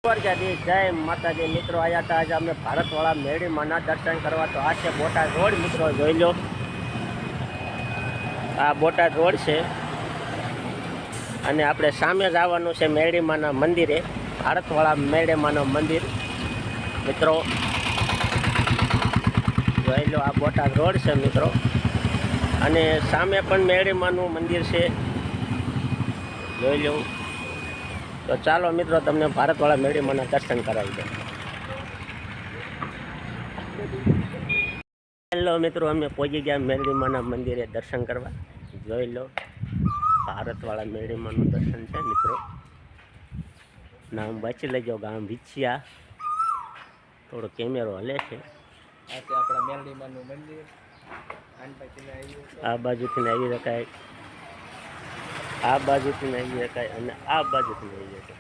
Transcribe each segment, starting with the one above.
जय माताजी मित्रों आया था आज अमे भारतवाड़ा मेड़ी माना दर्शन करवा। तो आ बोटाद रोड मित्रों जोई लो, आ बोटाद रोड से अने आपणे सामे जवानुं छे मेड़ी माना मंदिरे, भारतवाड़ा मेड़ी मानो मंदिर मित्रों जोई लो। आ बोटाद रोड से मित्रों अने सामे पण मेड़ी मानुं मंदिर छे जोई लो। तो चालो मित्रों तमने भारतवाड़ा मेड़ी माना दर्शन करावी दे। हेलो मित्रों अमे पहुंची गया मेड़ी माना मंदिरे दर्शन करवा। जोई लो भारतवाड़ा मेड़ी मानु दर्शन है मित्रों। नाम वांची लेजो, गाम विछिया। थोड़ो केमेरो हले छे। आ बाजुथी आई शकाय, आ बाजुथी आई शकाय अने आ बाजुथी आई शकाय।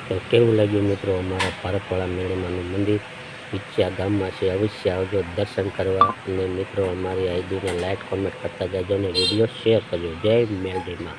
तो केवुं लाग्युं मित्रों अमारा भारतवाड़ा मेड़ी मानुं मंदिर विछिया गाम में से? अवश्य आवजो दर्शन करवा। अने मित्रों अमारी आईडी ने लाइक कमेंट करता जाजो ने विडियो शेर करजो। जय मेड़ी मां।